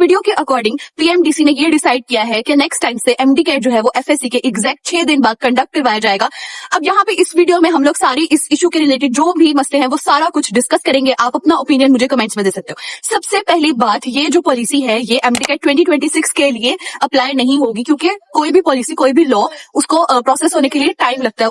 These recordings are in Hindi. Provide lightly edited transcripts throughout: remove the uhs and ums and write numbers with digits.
वीडियो के अकॉर्डिंग पीएमडीसी ने ये डिसाइड किया है कि नेक्स्ट टाइम से एमडी कैट जो है वो एफएससी के एग्जैक्ट 6 दिन बाद कंडक्ट करवाया जाएगा। अब यहाँ पे इस वीडियो में हम लोग सारी इस इशू के रिलेटेड जो भी मसले हैं वो सारा कुछ डिस्कस करेंगे। आप अपना ओपिनियन मुझे कमेंट्स में दे सकते हो। सबसे पहली बात, ये जो पॉलिसी है ये एमडी कैट 2026 के लिए अप्लाई नहीं होगी, क्योंकि कोई भी पॉलिसी, कोई भी लॉ, उसको प्रोसेस होने के लिए टाइम लगता है,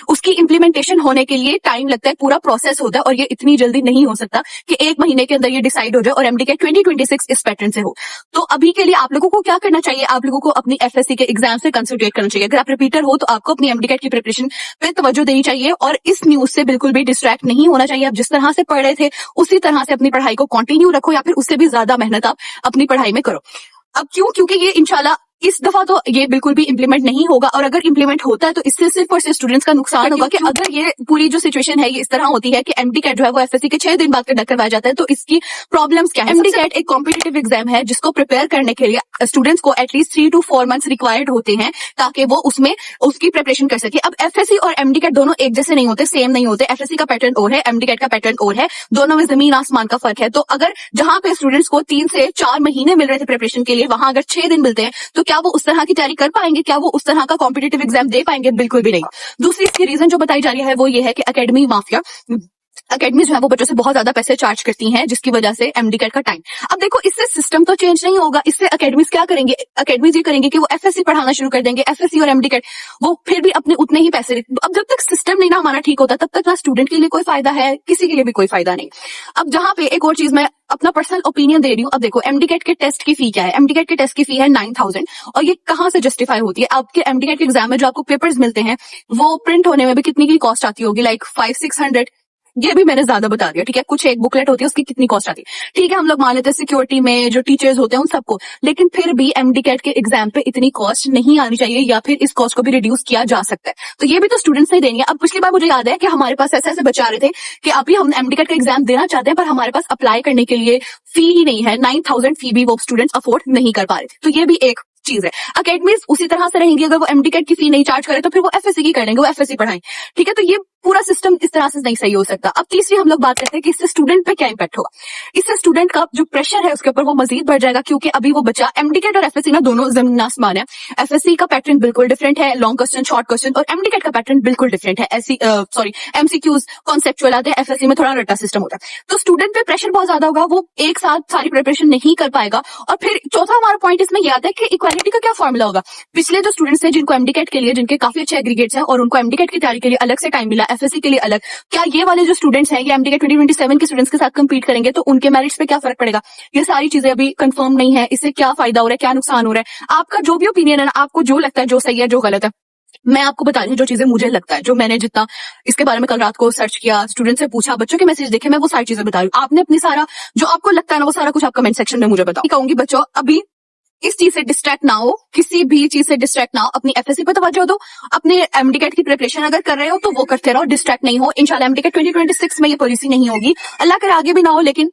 उसकी इम्प्लीमेंटेशन होने के लिए टाइम लगता है, पूरा प्रोसेस होता है, और ये इतनी जल्दी नहीं हो सकता कि 1 महीने के अंदर ये डिसाइड हो जाए और एमडी कैट 2026 इस पैटर्न से हो। तो अभी के लिए आप लोगों को क्या करना चाहिए, आप लोगों को अपनी एफएससी के एग्जाम से कंसंट्रेट करना चाहिए। अगर आप रिपीटर हो तो आपको अपनी एमडी कैट की प्रिपरेशन पे तवज्जो देनी चाहिए और इस न्यूज से बिल्कुल भी डिस्ट्रैक्ट नहीं होना चाहिए। आप जिस तरह से पढ़ रहे थे उसी तरह से अपनी पढ़ाई को कंटिन्यू रखो, या फिर उससे भी ज्यादा मेहनत आप अपनी पढ़ाई में करो। अब क्यों? क्योंकि ये इंशाल्लाह इस दफा तो ये बिल्कुल भी इम्प्लीमेंट नहीं होगा, और अगर इम्प्लीमेंट होता है तो इससे सिर्फ और सिर्फ स्टूडेंट्स का नुकसान होगा कि अगर ये पूरी जो सिचुएशन है ये इस तरह होती है कि एमडी कैट जो है वो एफएससी के 6 दिन बाद कंडक्ट करवाया जाता है, तो इसकी प्रॉब्लम्स क्या है? एमडी कैट एक कॉम्पिटिटिव एग्जाम है जिसको प्रिपेयर करने के लिए स्टूडेंट्स को एटलीस्ट 3 to 4 मंथ्स रिक्वायर्ड होते हैं ताकि वो उसमें उसकी प्रिपरेशन कर सके। अब एफएससी और एमडी कैट दोनों एक जैसे नहीं होते, सेम नहीं होते। एफएससी का पैटर्न और है, एमडी कैट का पैटर्न और है, दोनों में जमीन आसमान का फर्क है। तो अगर जहां पे स्टूडेंट्स को 3 से 4 महीने मिल रहे थे प्रिपरेशन के लिए, वहां अगर 6 दिन मिलते हैं तो क्या वो उस तरह की तैयारी कर पाएंगे? क्या वो उस तरह का कॉम्पिटिटिव एग्जाम दे पाएंगे? बिल्कुल भी नहीं। दूसरी इसकी रीजन जो बताई जा रही है वो ये है कि एकेडमी माफिया, अकेडमी जो है वो बच्चों से बहुत ज्यादा पैसे चार्ज करती हैं, जिसकी वजह से एमडी कैट का टाइम। अब देखो, इससे सिस्टम तो चेंज नहीं होगा। इससे अकेडमीज क्या करेंगे? अकेडमीज ये करेंगे कि वो एफएससी पढ़ाना शुरू कर देंगे, एफएससी और एमडी कैट वो फिर भी अपने उतने ही पैसे। अब जब तक सिस्टम नहीं ना हमारा ठीक होता तब तक ना स्टूडेंट के लिए कोई फायदा है, किसी के लिए भी कोई फायदा नहीं। अब जहां पे एक और चीज मैं अपना पर्सनल ओपिनियन दे रही हूँ। अब देखो, एमडी कैट के टेस्ट की फी क्या है? एमडी कैट के टेस्ट की फी है 9000, और ये कहाँ से जस्टिफाई होती है? आपके एमडी कैट के एग्जाम में जो आपको पेपर्स मिलते हैं वो प्रिंट होने में भी कितनी की कॉस्ट आती होगी? लाइक 500-600। ये भी मैंने ज्यादा बता दिया, ठीक है। कुछ एक बुकलेट होती है उसकी कितनी कॉस्ट आती है, ठीक है। हम लोग मान लेते हैं सिक्योरिटी में जो टीचर्स होते हैं उन सबको, लेकिन फिर भी एमडी कैट के एग्जाम पे इतनी कॉस्ट नहीं आनी चाहिए, या फिर इस कॉस्ट को भी रिड्यूस किया जा सकता है। तो ये भी तो स्टूडेंट्स नहीं देंगे। अब पिछली बार मुझे याद है कि हमारे पास ऐसे ऐसे बच्चे आ रहे थे कि अभी हम एमडी कैट का एग्जाम देना चाहते हैं पर हमारे पास अप्लाई करने के लिए फी ही नहीं है। 9000 फी भी वो स्टूडेंट्स अफोर्ड नहीं कर पा रहे थे। तो ये भी एक चीज है। अकेडमीज उसी तरह से रहेंगी, अगर वो एमडी कैट की फी नहीं चार्ज करे तो फिर वो एफएससी की कर लेंगे, वो एफएससी पढ़ाएं, ठीक है। तो ये पूरा सिस्टम इस तरह से नहीं सही हो सकता। अब तीसरी हम लोग बात करते हैं कि इससे स्टूडेंट पे क्या इंपैक्ट होगा। इससे स्टूडेंट का जो प्रेशर है उसके ऊपर वो मजीद बढ़ जाएगा, क्योंकि अभी वो बच्चा एमडी कैट और एफएससी ना दोनों जमीन आसमान है। एफएससी का पैटर्न बिल्कुल डिफरेंट है, लॉन्ग क्वेश्चन, शॉर्ट क्वेश्चन, और एमडी कैट का पैटर्न बिल्कुल डिफरेंट है। एमसीक्यूज कॉन्सेप्चुअल आते हैं, एफएससी में थोड़ा रट्टा सिस्टम होता है। तो स्टूडेंट पे प्रेशर बहुत ज्यादा होगा, वो एक साथ सारी प्रिपरेशन नहीं कर पाएगा। और फिर चौथा हमारा पॉइंट इसमें यह आता है कि इक्वालिटी का क्या फॉर्मूला होगा। पिछले जो स्टूडेंट्स हैं जिनको एमडी कैट के लिए, जिनके काफी अच्छे एग्रीगेट्स हैं और उनको एमडी कैट की तैयारी के लिए अलग से टाइम मिला, एफएससी के लिए अलग, क्या ये वाले जो स्टूडेंट्स हैं ये एमडी कैट 2027 के स्टूडेंट्स के साथ कंपीट करेंगे तो उनके मेरिट्स पे क्या फर्क पड़ेगा? ये सारी चीजें अभी कंफर्म नहीं है। इससे क्या फायदा हो रहा है, क्या नुकसान हो रहा है? आपका जो भी ओपिनियन है ना, आपको जो लगता है, जो सही है, जो गलत है, मैं आपको बता रही हूँ जो चीजें मुझे लगता है, जो मैंने जितना इसके बारे में कल रात को सर्च किया, स्टूडेंट से पूछा, बच्चों के मैसेज देखे, मैं वो सारी चीजें बता रही हूँ। आपने अपनी सारा जो आपको लगता है ना वो सारा कुछ आप कमेंट सेक्शन में मुझे बताओ। कहूंगी बच्चों, अभी इस चीज से डिस्ट्रैक्ट ना हो, किसी भी चीज से डिस्ट्रैक्ट ना हो, अपनी एफएससी पे तवज्जो दो, अपने एमडी कैट की प्रिपरेशन अगर कर रहे हो तो वो करते रहो, डिस्ट्रैक्ट नहीं हो। इंशाल्लाह एमडी कैट 2026 में ये पॉलिसी नहीं होगी, अल्लाह करे आगे भी ना हो, लेकिन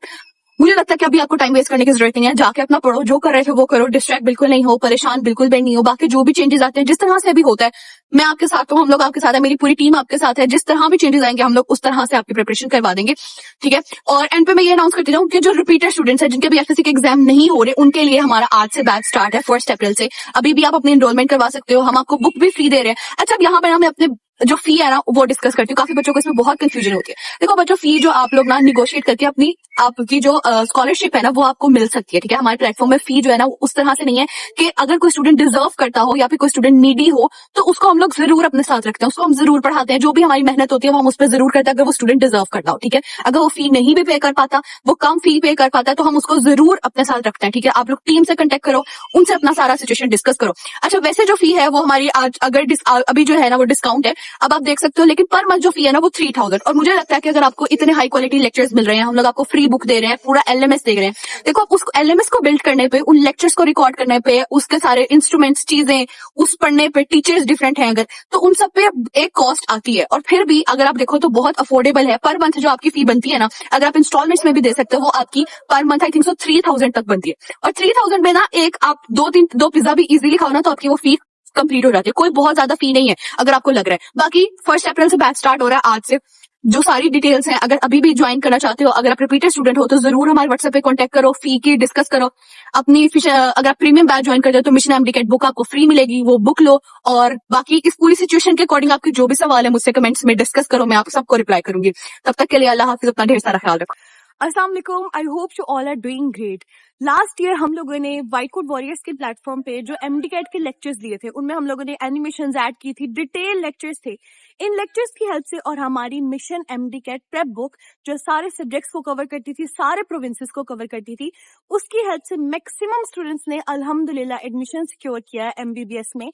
मुझे लगता है कि अभी आपको टाइम वेस्ट करने की जरूरत नहीं है। जाके अपना पढ़ो, जो कर रहे थे वो करो, डिस्ट्रैक्ट बिल्कुल नहीं हो, परेशान बिल्कुल भी नहीं हो। बाकी जो भी चेंजेस आते हैं, जिस तरह से भी होता है, मैं आपके साथ हूँ, हम लोग आपके साथ है, मेरी पूरी टीम आपके साथ है। जिस तरह भी चेंजेस आएंगे हम लोग उस तरह से आपकी प्रिपरेशन करवा देंगे, ठीक है। और एंड पे मैं ये अनाउंस करती हूँ कि जो रिपीटर स्टूडेंट्स हैं जिनके भी एफएससी के एग्जाम नहीं हो रहे, उनके लिए हमारा आज से बैच स्टार्ट है 1 अप्रैल से। अभी भी आप अपनी एनरोलमेंट करवा सकते हो, हम आपको बुक भी फ्री दे रहे हैं। अच्छा, अब यहाँ पर मैं अपने जो फी है ना वो डिस्कस करती हूँ। काफी बच्चों को इसमें बहुत कंफ्यूजन होती है। देखो बच्चों, फी जो आप लोग ना निगोशिएट करके अपनी आपकी जो स्कॉलरशिप है ना वो आपको मिल सकती है, ठीक है। हमारे प्लेटफॉर्म में फी जो है ना उस तरह से नहीं है कि अगर कोई स्टूडेंट डिजर्व करता हो या फिर कोई स्टूडेंट नीडी हो तो उसको हम लोग जरूर अपने साथ रखते हैं, उसको हम जरूर पढ़ाते हैं। जो भी हमारी मेहनत होती है वो हम उस पर जरूर करते हैं अगर वो स्टूडेंट डिजर्व करता हो, ठीक है। अगर वो फी नहीं भी पे कर पाता, वो कम फी पे कर पाता है, तो हम उसको जरूर अपने साथ रखते हैं, ठीक है। आप लोग टीम से कंटेक्ट करो, उनसे अपना सारा सिचुएशन डिस्कस करो। अच्छा, वैसे जो फी है वो हमारी आज अगर अभी जो है ना वो डिस्काउंट है, अब आप देख सकते हो, लेकिन पर मंथ जो फी है ना वो 3000। और मुझे लगता है कि अगर आपको इतने हाई क्वालिटी लेक्चर्स मिल रहे हैं, हम लोग आपको फ्री बुक दे रहे हैं, पूरा एलएमएस दे रहे हैं। देखो, आप उस एलएमएस को बिल्ड करने पे, उन लेक्चर्स को रिकॉर्ड करने पे, उसके सारे इंस्ट्रूमेंट्स, चीजें उस पढ़ने पे, टीचर्स डिफरेंट हैं अगर, तो उन सब पे एक कॉस्ट आती है। और फिर भी अगर आप देखो तो बहुत अफोर्डेबल है। पर मंथ जो आपकी फी बनती है ना, अगर आप इंस्टॉलमेंट्स में भी दे सकते हो, वो आपकी per month I think so 3000 तक बनती है। और 3000 में ना एक आप दो पिज्जा भी इजीली खाओ ना तो आपकी वो फी कंप्लीट हो जाती है। कोई बहुत ज्यादा फी नहीं है अगर आपको लग रहा है। बाकी 1 अप्रैल से बैच स्टार्ट हो रहा है आज से। जो सारी डिटेल्स हैं, अगर अभी भी ज्वाइन करना चाहते हो, अगर आप रिपीटेड स्टूडेंट हो तो जरूर हमारे व्हाट्सएप पे कांटेक्ट करो, फी की डिस्कस करो। अपनी अगर आप प्रीमियम बैच ज्वाइन करते हो तो मिशन एमडीकेट बुक आपको फ्री मिलेगी, वो बुक लो। और बाकी इस पूरी सिचुएशन के अकॉर्डिंग आपके जो भी सवाल है मुझसे कमेंट्स में डिस्कस करो, मैं आप सबको रिप्लाई करूंगी। तब तक के लिए अल्लाह हाफिज, अपना ढेर सारा ख्याल रखो। अस्सलाम वालेकुम, I hope you all are doing great. Last year हम लोगों ने व्हाइट कोड वॉरियर्स के प्लेटफॉर्म पे जो एमडीकेट के लेक्चर्स दिए थे, उनमें हम लोगों ने एनिमेशंस ऐड की थी, डिटेल लेक्चर्स थे। इन लेक्चर्स की हेल्प से और हमारी मिशन एमडीकेट प्रेप बुक जो सारे सब्जेक्ट्स को कवर करती थी, सारे प्रोविंसेस को कवर करती थी, उसकी हेल्प से मैक्सिमम स्टूडेंट्स ने अल्हम्दुलिल्लाह एडमिशन सिक्योर किया है एमबीबीएस में।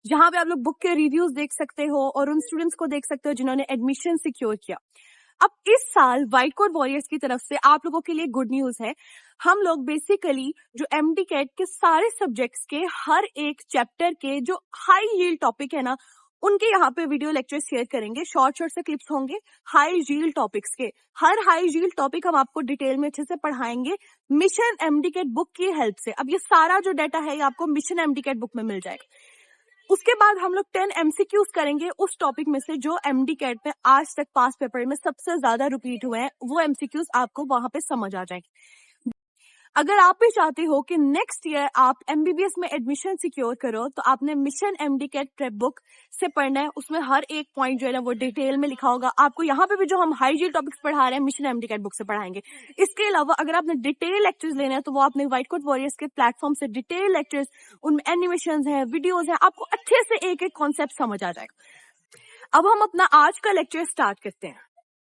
जहां पे आप लोग बुक के रिव्यूज देख सकते हो और उन स्टूडेंट्स को देख सकते हो जिन्होंने एडमिशन सिक्योर किया। अब इस साल व्हाइट कोड वॉरियर्स की तरफ से आप लोगों के लिए गुड न्यूज है। हम लोग बेसिकली जो एमडीकेट के सारे सब्जेक्ट्स के हर एक चैप्टर के जो हाई यील्ड टॉपिक है ना, उनके यहाँ पे वीडियो लेक्चर शेयर करेंगे। शॉर्ट शॉर्ट से क्लिप्स होंगे हाई यील्ड टॉपिक्स के। हर हाई यील्ड टॉपिक हम आपको डिटेल में अच्छे से पढ़ाएंगे मिशन एमडीकेट बुक की हेल्प से। अब ये सारा जो डाटा है ये आपको मिशन एमडीकेट बुक में मिल जाएगा। उसके बाद हम लोग 10 एमसीक्यूज करेंगे उस टॉपिक में से जो एमडीकेट में आज तक पास पेपर में सबसे ज्यादा रिपीट हुए हैं, वो एमसीक्यूज आपको वहां पे समझ आ जाएंगे। अगर आप भी चाहते हो कि नेक्स्ट ईयर आप एमबीबीएस में एडमिशन सिक्योर करो, तो आपने मिशन एमडीकेट प्रेप बुक से पढ़ना है। उसमें हर एक पॉइंट जो है ना वो डिटेल में लिखा होगा। आपको यहाँ पे भी जो हम हाई जी टॉपिक्स पढ़ा रहे हैं मिशन एमडीकेट बुक से पढ़ाएंगे। इसके अलावा अगर आपने डिटेल लेक्चर्स लेने हैं तो वो आपने व्हाइट कोड वॉरियर्स के प्लेटफॉर्म से डिटेल लेक्चर्स, उनमें एनिमेशन है, वीडियोज है, आपको अच्छे से एक एक कॉन्सेप्ट समझ आ जाएगा। अब हम अपना आज का लेक्चर स्टार्ट करते हैं।